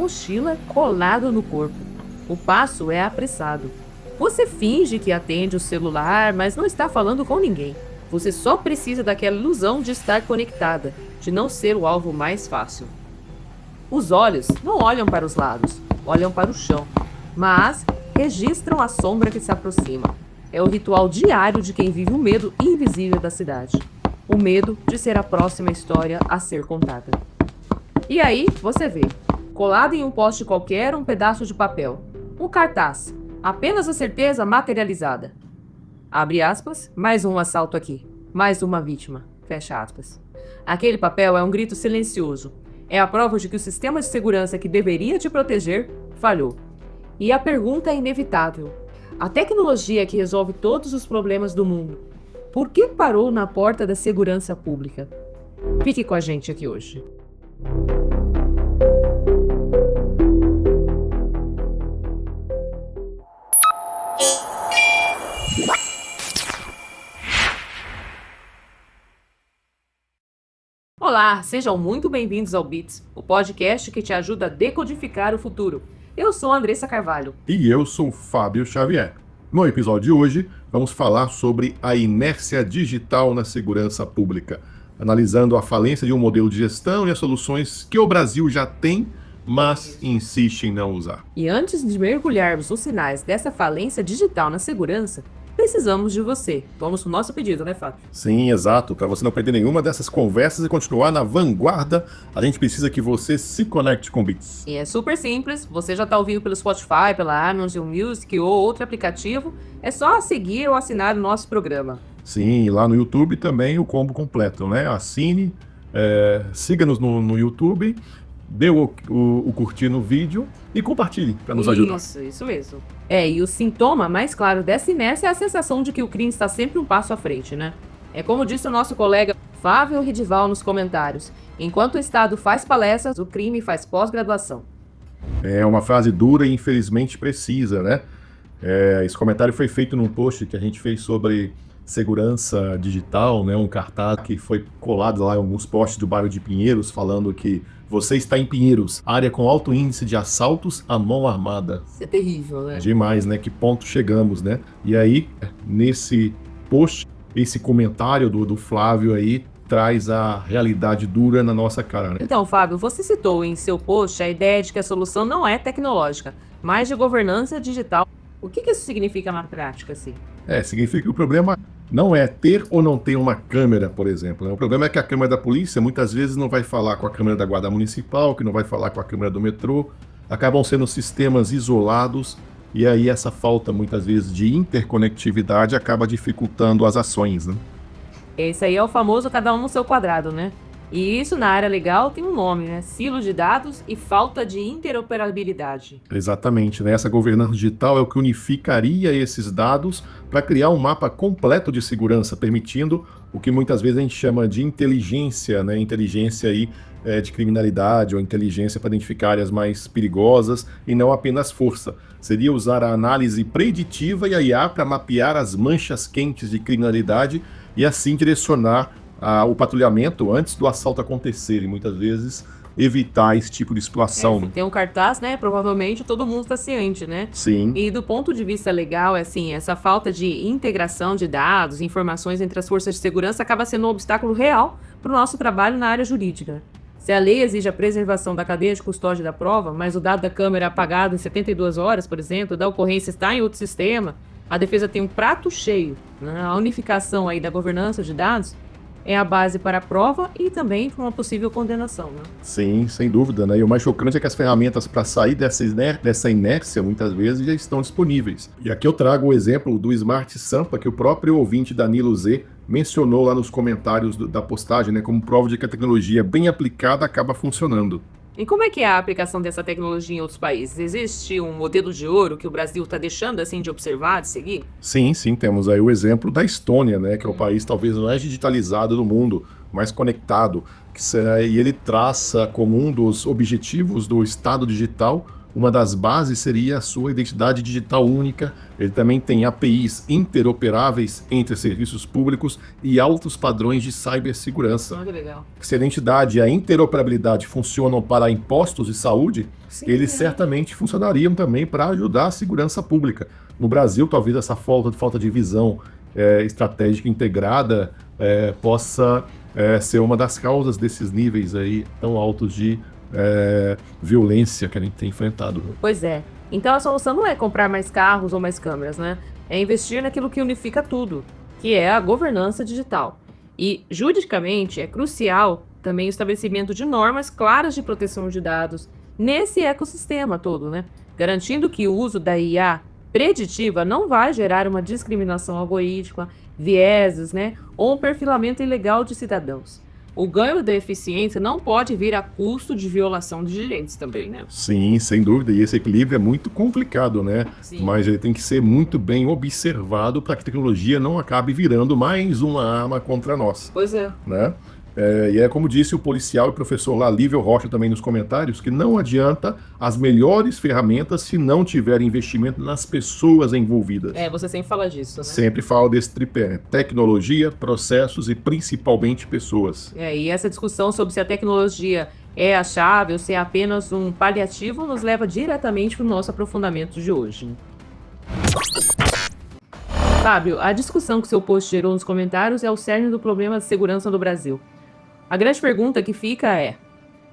mochila colado no corpo. O passo é apressado. Você finge que atende o celular, mas não está falando com ninguém. Você só precisa daquela ilusão de estar conectada, de não ser o alvo mais fácil. Os olhos não olham para os lados, olham para o chão, mas registram a sombra que se aproxima. É o ritual diário de quem vive o medo invisível da cidade. O medo de ser a próxima história a ser contada. E aí, você vê, colado em um poste qualquer, um pedaço de papel. Um cartaz. Apenas a certeza materializada. Abre aspas, mais um assalto aqui. Mais uma vítima. Fecha aspas. Aquele papel é um grito silencioso. É a prova de que o sistema de segurança que deveria te proteger falhou. E a pergunta é inevitável. A tecnologia que resolve todos os problemas do mundo, por que parou na porta da segurança pública? Fique com a gente aqui hoje. Olá, sejam muito bem-vindos ao Bits, o podcast que te ajuda a decodificar o futuro. Eu sou a Andressa Carvalho. E eu sou o Fábio Xavier. No episódio de hoje, vamos falar sobre a inércia digital na segurança pública, analisando a falência de um modelo de gestão e as soluções que o Brasil já tem, mas insiste em não usar. E antes de mergulharmos nos sinais dessa falência digital na segurança, precisamos de você. Vamos pro nosso pedido, né, Fábio? Sim, exato. Para você não perder nenhuma dessas conversas e continuar na vanguarda, a gente precisa que você se conecte com o Bits. E é super simples, você já está ouvindo pelo Spotify, pela Amazon Music ou outro aplicativo, é só seguir ou assinar o nosso programa. Sim, e lá no YouTube também o combo completo, né? Assine, siga-nos no YouTube, dê o curtir no vídeo e compartilhe para nos ajudar. Isso mesmo. E o sintoma mais claro dessa inércia é a sensação de que o crime está sempre um passo à frente, né? É como disse o nosso colega Flávio Ridival nos comentários: enquanto o Estado faz palestras, o crime faz pós-graduação. É uma frase dura e infelizmente precisa, né? Esse comentário foi feito num post que a gente fez sobre segurança digital, né? Um cartaz que foi colado lá em alguns postes do bairro de Pinheiros, falando que você está em Pinheiros, área com alto índice de assaltos à mão armada. Isso é terrível, né? Demais, né? Que ponto chegamos, né? E aí, nesse post, esse comentário do Flávio aí traz a realidade dura na nossa cara, né? Então, Fábio, você citou em seu post a ideia de que a solução não é tecnológica, mas de governança digital. O que isso significa na prática, assim? Significa que o problema não é ter ou não ter uma câmera, por exemplo, né? O problema é que a câmera da polícia muitas vezes não vai falar com a câmera da guarda municipal, que não vai falar com a câmera do metrô. Acabam sendo sistemas isolados e aí essa falta muitas vezes de interconectividade acaba dificultando as ações, né? Esse aí é o famoso cada um no seu quadrado, né? E isso na área legal tem um nome, né? Silo de dados e falta de interoperabilidade. Exatamente, né? Essa governança digital é o que unificaria esses dados para criar um mapa completo de segurança, permitindo o que muitas vezes a gente chama de inteligência, né? Inteligência aí, de criminalidade ou inteligência para identificar áreas mais perigosas e não apenas força. Seria usar a análise preditiva e a IA para mapear as manchas quentes de criminalidade e assim direcionar o patrulhamento antes do assalto acontecer e muitas vezes evitar esse tipo de situação. Tem um cartaz, né? Provavelmente todo mundo está ciente, né? Sim. E do ponto de vista legal, assim, essa falta de integração de dados, informações entre as forças de segurança acaba sendo um obstáculo real para o nosso trabalho na área jurídica. Se a lei exige a preservação da cadeia de custódia da prova, mas o dado da câmera é apagado em 72 horas, por exemplo, da ocorrência está em outro sistema, a defesa tem um prato cheio, né? A unificação aí da governança de dados é a base para a prova e também para uma possível condenação, né? Sim, sem dúvida, né? E o mais chocante é que as ferramentas para sair dessa inércia muitas vezes já estão disponíveis. E aqui eu trago o exemplo do Smart Sampa, que o próprio ouvinte Danilo Z mencionou lá nos comentários da postagem, né? Como prova de que a tecnologia bem aplicada acaba funcionando. E como é que é a aplicação dessa tecnologia em outros países? Existe um modelo de ouro que o Brasil está deixando assim de observar, de seguir? Sim, temos aí o exemplo da Estônia, né, que é o país talvez mais digitalizado do mundo, mais conectado, e ele traça como um dos objetivos do Estado digital uma das bases seria a sua identidade digital única. Ele também tem APIs interoperáveis entre serviços públicos e altos padrões de cibersegurança. Que legal. Se a identidade e a interoperabilidade funcionam para impostos e saúde, Sim, eles certamente funcionariam também para ajudar a segurança pública. No Brasil, talvez essa falta de visão estratégica integrada possa ser uma das causas desses níveis aí tão altos de violência que a gente tem enfrentado. Pois é. Então a solução não é comprar mais carros ou mais câmeras, né? É investir naquilo que unifica tudo, que é a governança digital. E, juridicamente, é crucial também o estabelecimento de normas claras de proteção de dados nesse ecossistema todo, né? Garantindo que o uso da IA preditiva não vai gerar uma discriminação algorítmica, vieses, né? Ou um perfilamento ilegal de cidadãos. O ganho da eficiência não pode vir a custo de violação de direitos também, né? Sim, sem dúvida. E esse equilíbrio é muito complicado, né? Sim. Mas ele tem que ser muito bem observado para que a tecnologia não acabe virando mais uma arma contra nós, Pois é. né? E é como disse o policial e professor lá, Lívio Rocha, também nos comentários, que não adianta as melhores ferramentas se não tiver investimento nas pessoas envolvidas. Você sempre fala disso, né? Sempre falo desse tripé: tecnologia, processos e principalmente pessoas. E essa discussão sobre se a tecnologia é a chave ou se é apenas um paliativo nos leva diretamente para o nosso aprofundamento de hoje. Fábio, a discussão que seu post gerou nos comentários é o cerne do problema de segurança do Brasil. A grande pergunta que fica é: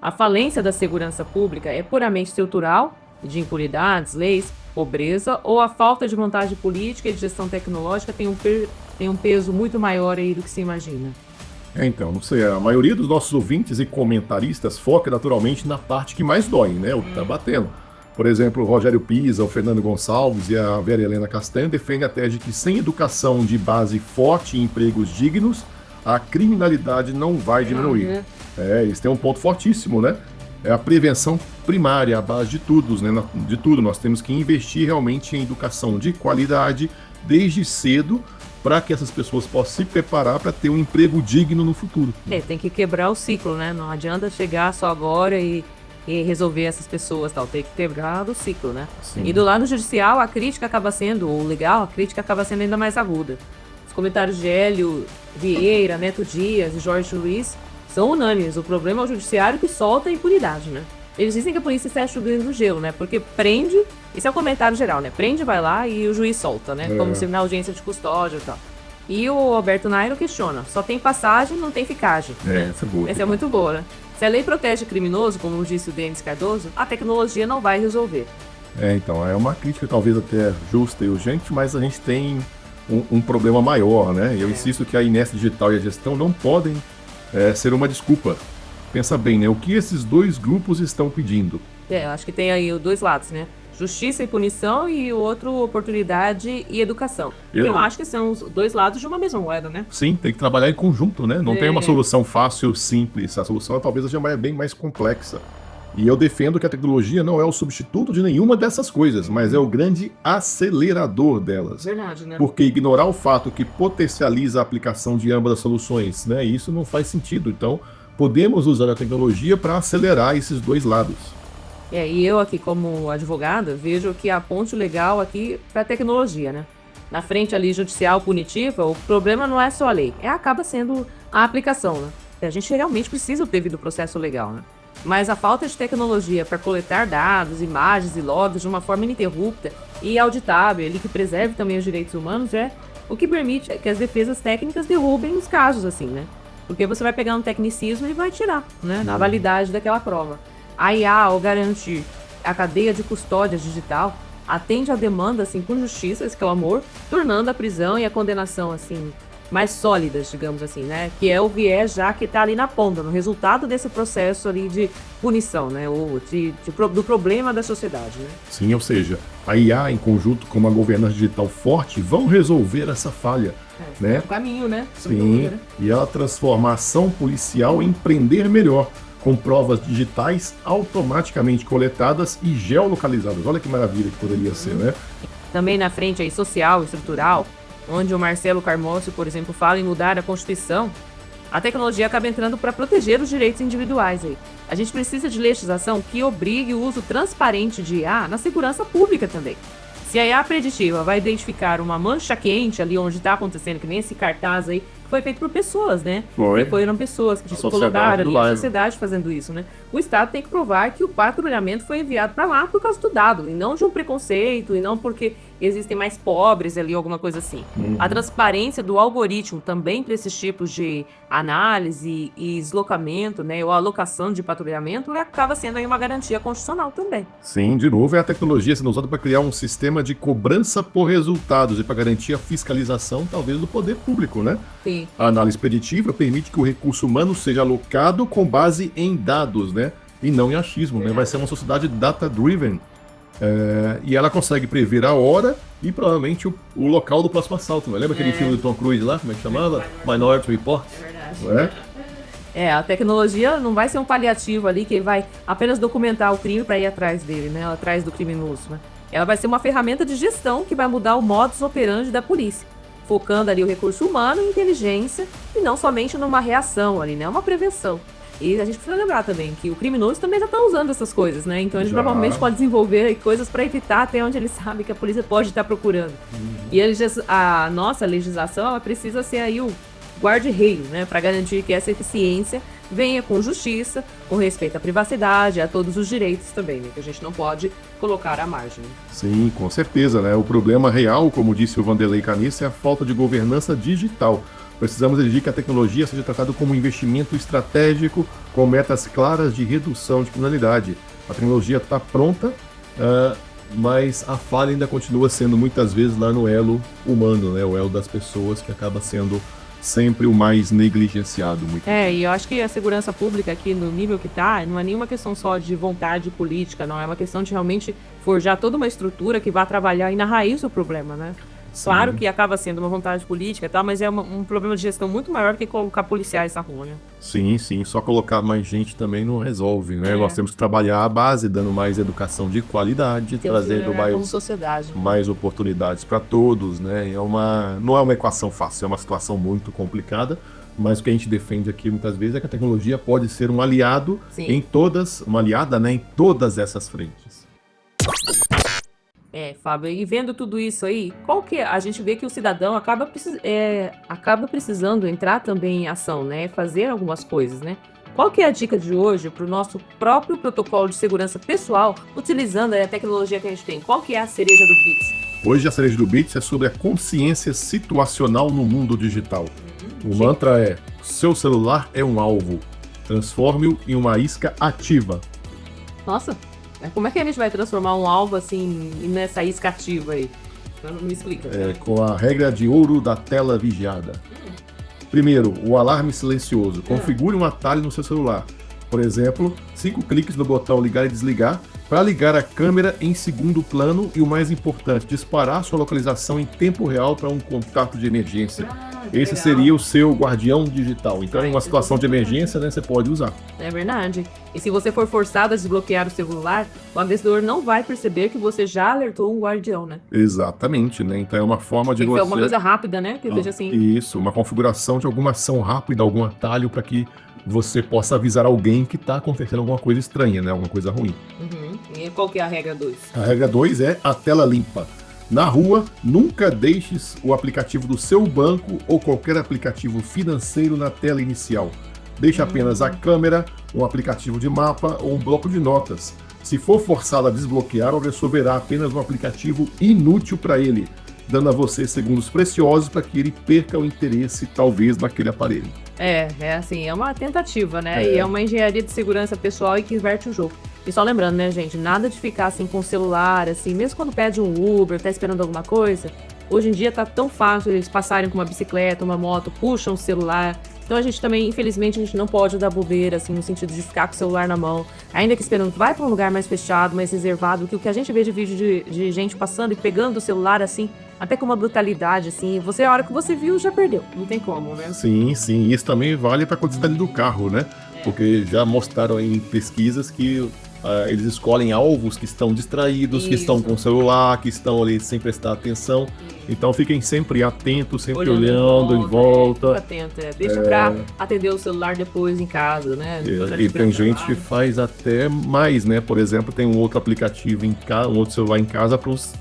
a falência da segurança pública é puramente estrutural, de impunidades, leis, pobreza, ou a falta de vontade política e de gestão tecnológica tem um peso muito maior aí do que se imagina? Então, não sei, a maioria dos nossos ouvintes e comentaristas foca naturalmente na parte que mais dói, né? O que tá batendo. Por exemplo, o Rogério Pisa, o Fernando Gonçalves e a Vera Helena Castanho defendem a tese de que sem educação de base forte e empregos dignos, a criminalidade não vai diminuir. Eles têm um ponto fortíssimo, né? É a prevenção primária, a base de tudo, né? De tudo. Nós temos que investir realmente em educação de qualidade desde cedo para que essas pessoas possam se preparar para ter um emprego digno no futuro. Tem que quebrar o ciclo, né? Não adianta chegar só agora e resolver essas pessoas, tal. Tem que quebrar o ciclo, né? Sim. E do lado judicial, a crítica acaba sendo, ou legal, a crítica acaba sendo ainda mais aguda. Os comentários de Hélio Vieira, Neto Dias e Jorge Luiz são unânimes. O problema é o judiciário que solta a impunidade, né? Eles dizem que a polícia fecha o grande no gelo, né? Porque prende, esse é o comentário geral, né? Prende, vai lá e o juiz solta, né? Como se na audiência de custódia e tal. E o Alberto Nairo questiona: só tem passagem, não tem ficagem. Essa é boa. Essa é muito boa, né? Se a lei protege o criminoso, como disse o Denis Cardoso, a tecnologia não vai resolver. Então, é uma crítica talvez até justa e urgente, mas a gente tem um problema maior, né? Eu insisto que a inércia digital e a gestão não podem ser uma desculpa. Pensa bem, né? O que esses dois grupos estão pedindo? Eu acho que tem aí os dois lados, né? Justiça e punição e o outro oportunidade e educação. Eu acho que são os dois lados de uma mesma moeda, né? Sim, tem que trabalhar em conjunto, né? Não tem uma solução fácil, simples. A solução talvez seja bem mais complexa. E eu defendo que a tecnologia não é o substituto de nenhuma dessas coisas, mas é o grande acelerador delas. Verdade, né? Porque ignorar o fato que potencializa a aplicação de ambas as soluções, né? Isso não faz sentido. Então, podemos usar a tecnologia para acelerar esses dois lados. E eu aqui como advogada vejo que a ponte legal aqui para a tecnologia, né? Na frente ali judicial punitiva, o problema não é só a lei, acaba sendo a aplicação, né? A gente realmente precisa ter devido processo legal, né? Mas a falta de tecnologia para coletar dados, imagens e logs de uma forma ininterrupta e auditável, ali que preserve também os direitos humanos, é o que permite que as defesas técnicas derrubem os casos assim, né? Porque você vai pegar um tecnicismo e vai tirar, né, na validade daquela prova. A IA, ao garantir a cadeia de custódia digital, atende à demanda, assim, com justiça, esse clamor, tornando a prisão e a condenação, assim, mais sólidas, digamos assim, né? Que é o viés já que está ali na ponta, no resultado desse processo ali de punição, né? Ou do problema da sociedade, né? Sim, ou seja, a IA em conjunto com uma governança digital forte vão resolver essa falha, né? É o caminho, né? Sim, e ela transforma a ação policial em prender melhor, com provas digitais automaticamente coletadas e geolocalizadas. Olha que maravilha que poderia ser, né? Também na frente aí social, estrutural, onde o Marcelo Carmócio, por exemplo, fala em mudar a Constituição, a tecnologia acaba entrando para proteger os direitos individuais aí. A gente precisa de legislação que obrigue o uso transparente de IA na segurança pública também. Se a IA preditiva vai identificar uma mancha quente ali onde está acontecendo, que nem esse cartaz aí, que foi feito por pessoas, né? Foram pessoas que se colocaram ali, a sociedade fazendo isso, né? O Estado tem que provar que o patrulhamento foi enviado para lá por causa do dado, e não de um preconceito, e não porque existem mais pobres ali, alguma coisa assim. A transparência do algoritmo também para esses tipos de análise e deslocamento, né? Ou alocação de patrulhamento, acaba sendo aí uma garantia constitucional também. Sim, de novo, é a tecnologia sendo usada para criar um sistema de cobrança por resultados e para garantir a fiscalização, talvez, do poder público, né? Sim. A análise preditiva permite que o recurso humano seja alocado com base em dados, né? E não em achismo, né? Vai ser uma sociedade data-driven. E ela consegue prever a hora e provavelmente o local do próximo assalto. Né? Lembra aquele filme do Tom Cruise lá? Como é que chamava? Minority Report. É verdade. A tecnologia não vai ser um paliativo ali que vai apenas documentar o crime para ir atrás dele, né? Atrás do criminoso, né? Ela vai ser uma ferramenta de gestão que vai mudar o modus operandi da polícia, focando ali o recurso humano e inteligência e não somente numa reação ali, né? Uma prevenção. E a gente precisa lembrar também que o criminoso também já está usando essas coisas, né? Então ele provavelmente pode desenvolver coisas para evitar até onde ele sabe que a polícia pode estar procurando. E a nossa legislação ela precisa ser aí o guarda-reio, né? Para garantir que essa eficiência venha com justiça, com respeito à privacidade, a todos os direitos também, né? Que a gente não pode colocar à margem. Sim, com certeza, né? O problema real, como disse o Vanderlei Canissa, é a falta de governança digital. Precisamos exigir que a tecnologia seja tratada como um investimento estratégico com metas claras de redução de criminalidade. A tecnologia está pronta, mas a falha ainda continua sendo muitas vezes lá no elo humano, né? O elo das pessoas que acaba sendo sempre o mais negligenciado. E eu acho que a segurança pública aqui no nível que está, não é nenhuma questão só de vontade política, não. É uma questão de realmente forjar toda uma estrutura que vá trabalhar aí na raiz do problema, né? Claro que acaba sendo uma vontade política e tal, mas é um problema de gestão muito maior do que colocar policiais na rua, né? Sim, só colocar mais gente também não resolve, né? Nós temos que trabalhar a base, dando mais educação de qualidade, trazendo mais oportunidades para todos, né? Não é uma equação fácil, é uma situação muito complicada, mas o que a gente defende aqui muitas vezes é que a tecnologia pode ser um aliado uma aliada, né, em todas essas frentes. Fábio, e vendo tudo isso aí, a gente vê que o cidadão acaba precisando entrar também em ação, né? Fazer algumas coisas, né? Qual que é a dica de hoje para o nosso próprio protocolo de segurança pessoal, utilizando a tecnologia que a gente tem? Qual que é a cereja do Bits? Hoje a cereja do Bits é sobre a consciência situacional no mundo digital. O mantra é: seu celular é um alvo, transforme-o em uma isca ativa. Nossa! Como é que a gente vai transformar um alvo assim nessa isca ativa aí? Me explica. Com a regra de ouro da tela vigiada. Primeiro, o alarme silencioso. Configure um atalho no seu celular. Por exemplo, 5 cliques no botão ligar e desligar para ligar a câmera em segundo plano e, o mais importante, disparar sua localização em tempo real para um contato de emergência. Esse seria o seu guardião digital. Então, em uma situação de emergência, né, você pode usar. É verdade. E se você for forçado a desbloquear o celular, o agressor não vai perceber que você já alertou um guardião, né? Exatamente, né? Então é uma forma de você... É uma coisa rápida, né? Que seja assim. Isso, uma configuração de alguma ação rápida, algum atalho para que você possa avisar alguém que está acontecendo alguma coisa estranha, né? Alguma coisa ruim. E qual que é a regra 2? A regra 2 é a tela limpa. Na rua, nunca deixes o aplicativo do seu banco ou qualquer aplicativo financeiro na tela inicial. Deixe apenas a câmera, um aplicativo de mapa ou um bloco de notas. Se for forçado a desbloquear, o agressor verá apenas um aplicativo inútil para ele, dando a você segundos preciosos para que ele perca o interesse, talvez, naquele aparelho. É uma tentativa, né? E é uma engenharia de segurança pessoal e que inverte o jogo. E só lembrando, né, gente, nada de ficar assim com o celular, assim, mesmo quando pede um Uber, tá esperando alguma coisa, hoje em dia tá tão fácil eles passarem com uma bicicleta, uma moto, puxam o celular. Então a gente também, infelizmente, a gente não pode dar bobeira, assim, no sentido de ficar com o celular na mão, ainda que esperando, vai para um lugar mais fechado, mais reservado, que o que a gente vê de vídeo de gente passando e pegando o celular, assim, até com uma brutalidade, assim, a hora que você viu, já perdeu, não tem como, né? Sim, isso também vale para a quantidade do carro, né? Porque já mostraram em pesquisas que Eles escolhem alvos que estão distraídos, que estão com o celular, que estão ali sem prestar atenção. Então fiquem sempre atentos, sempre olhando em volta. Fica atento, deixa pra atender o celular depois em casa, né? E tem gente que faz até mais, né? Por exemplo, tem um outro aplicativo em casa, um outro celular em casa para os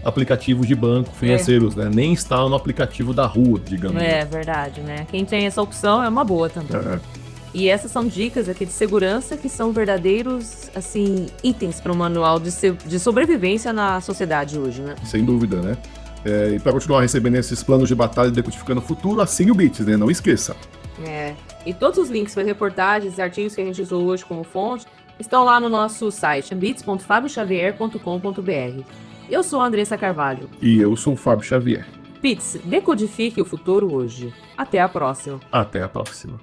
aplicativos de banco financeiros, né? Nem instala no aplicativo da rua, digamos. É verdade, né? Quem tem essa opção é uma boa também. E essas são dicas aqui de segurança que são verdadeiros, assim, itens para o manual de sobrevivência na sociedade hoje, né? Sem dúvida, né? E para continuar recebendo esses planos de batalha de Decodificando o Futuro, assine o Bits, né? Não esqueça. E todos os links para reportagens e artigos que a gente usou hoje como fonte estão lá no nosso site, bits.fabioxavier.com.br. Eu sou a Andressa Carvalho. E eu sou o Fábio Xavier. Bits, decodifique o futuro hoje. Até a próxima. Até a próxima.